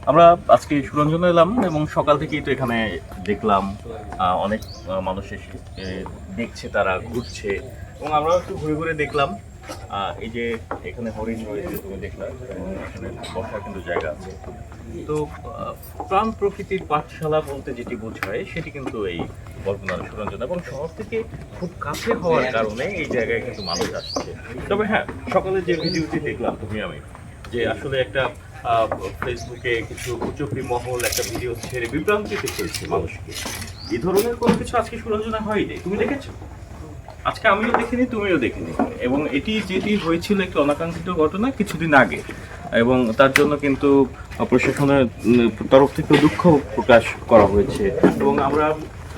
আমরা আজকে সুরঞ্জনে এলাম এবং সকাল থেকেই তো এখানে দেখলাম অনেক মানুষ এসে দেখছে, তারা ঘুরছে এবং আমরাও একটু ঘুরে ঘুরে দেখলাম। এই যে এখানে হরিণ রয়েছে, তুমি দেখলাম, এবং এখানে বসার কিন্তু জায়গা আছে। তো প্রাণ প্রকৃতির পাঠশালা বলতে যেটি বোঝায় সেটি কিন্তু এই বরগুনার সুরঞ্জন, এবং শহর থেকে খুব কাছে হওয়ার কারণে এই জায়গায় কিন্তু মানুষ আসছে। তবে হ্যাঁ, সকালে যে ভিডিওটি দেখলাম তুমি আমি, যে আসলে একটা ফেসবুকে কিছু কুচক্রি মহল একটা ভিডিও ছেড়ে বিভ্রান্তিতে ফেলছে মানুষকে, এই ধরনের কোনো কিছু আজকে সুরঞ্জনা হয়নি। তুমি দেখেছো? আজকে আমিও দেখিনি, তুমিও দেখিনি। এবং যেটি হয়েছিল একটি অনাকাঙ্ক্ষিত ঘটনা কিছুদিন আগে, এবং তার জন্য কিন্তু প্রশাসনের তরফ থেকে দুঃখ প্রকাশ করা হয়েছে। এবং আমরা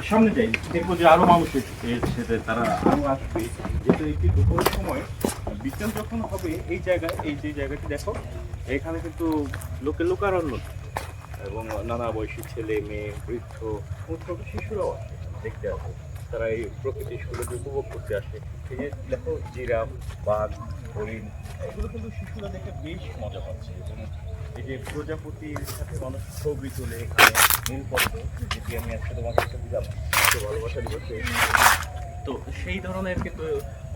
সামনে যাই, দেখবো যে আরো মানুষ এসেছে, তারা আরো আসবে। যেহেতু একটি দুপুরের সময় বিকেল যখন হবে, এই জায়গায়, এই যে জায়গাটি দেখো, এখানে কিন্তু লোকারণ্য, এবং নানা বয়সী ছেলে মেয়ে, বৃদ্ধ এবং ছোট শিশুরাও আসে দেখতে আসে। তারা এই প্রকৃতির সৌন্দর্য উপভোগ করতে আসে। এই যে দেখো, জিরাফ, বাঘ, হরিণ, এগুলো কিন্তু শিশুরা দেখে বেশ মজা পাচ্ছে। এবং এই যে প্রজাপতির সাথে মানুষ ছবি তোলে এখানে, নীলপদ্ম, যেটি আমি আজকে তোমাকে একটা দিলাম ভালোবাসা দিবসে। তো সেই ধরনের কিন্তু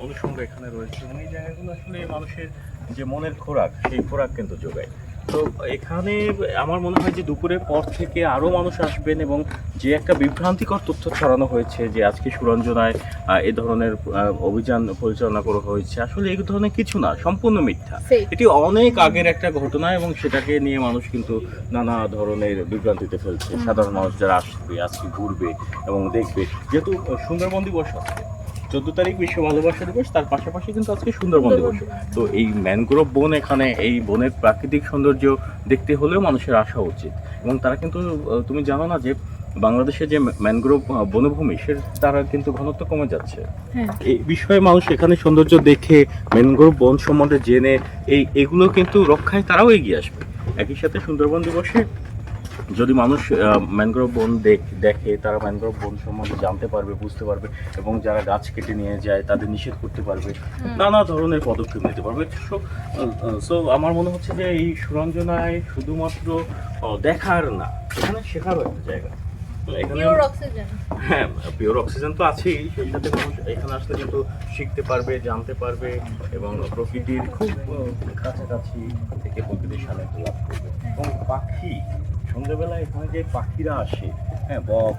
অনুষঙ্গ এখানে রয়েছে, এবং এই জায়গাগুলো আসলে মানুষের যে মনের খোরাক, সেই খোরাক কিন্তু যোগায়। তো এখানে আমার মনে হয় যে দুপুরের পর থেকে আরও মানুষ আসবেন, এবং যে একটা বিভ্রান্তিকর তথ্য ছড়ানো হয়েছে যে আজকে সুরঞ্জনায় এ ধরনের অভিযান পরিচালনা করা হয়েছে, আসলে এই ধরনের কিছু না, সম্পূর্ণ মিথ্যা। এটি অনেক আগের একটা ঘটনা, এবং সেটাকে নিয়ে মানুষ কিন্তু নানা ধরনের বিভ্রান্তিতে ফেলছে। সাধারণ মানুষ যারা আসবে, আজকে ঘুরবে এবং দেখবে, যেহেতু সুন্দরবন দিবস আছে 14 তারিখ বিশ্ব ভালোবাসা দিবস, তার পাশাপাশি কিন্তু আজকে সুন্দরবন দিবস। তো এই ম্যানগ্রোভ বন, এখানে এই বনের প্রাকৃতিক সৌন্দর্য দেখতে হলেও মানুষের আসা উচিত। এবং তারা কিন্তু, তুমি জানো না যে বাংলাদেশে যে ম্যানগ্রোভ বনভূমি, সে তারা কিন্তু ঘনত্ব কমে যাচ্ছে। এই বিষয়ে মানুষ এখানে সৌন্দর্য দেখে, ম্যানগ্রোভ বন সম্বন্ধে জেনে এগুলো কিন্তু রক্ষায় তারাও এগিয়ে আসবে। একই সাথে সুন্দরবন দিবসে যদি মানুষ ম্যানগ্রোভ বন দেখে, তারা ম্যানগ্রোভ বন সম্বন্ধে জানতে পারবে, বুঝতে পারবে, এবং যারা গাছ কেটে নিয়ে যায় তাদের নিষেধ করতে পারবে, নানা ধরনের পদক্ষেপ নিতে পারবে। সো আমার মনে হচ্ছে যে এই সুরঞ্জনায় শুধুমাত্র দেখার না, এখানে শেখারও একটা জায়গা। এখানে হ্যাঁ, পিওর অক্সিজেন তো আছেই, সেই সাথে মানুষ এখানে আসলে কিন্তু শিখতে পারবে, জানতে পারবে, এবং প্রকৃতির খুব কাছাকাছি থেকে প্রকৃতির সান্নিধ্য লাভ করবে। এবং পাখি, সন্ধ্যেবেলায় এখানে যে পাখিরা আসে, হ্যাঁ, বক,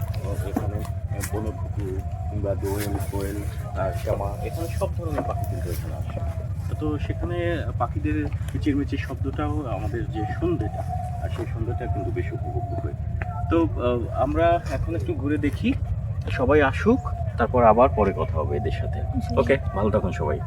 এখানে বনঘুঘু কিংবা দোয়েল, কোয়েল, শ্যামা, এখানে সব ধরনের পাখি কিন্তু এখানে আসে। তো সেখানে পাখিদের কিচিরমিচির শব্দটাও আমাদের যে সন্ধ্যেটা, আর সেই সন্ধ্যাটা কিন্তু বেশ উপভোগ্য হয়। তো আমরা এখন একটু ঘুরে দেখি, সবাই আসুক, তারপর আবার পরে কথা হবে এদের সাথে। ওকে, ভালো থাকুন সবাই।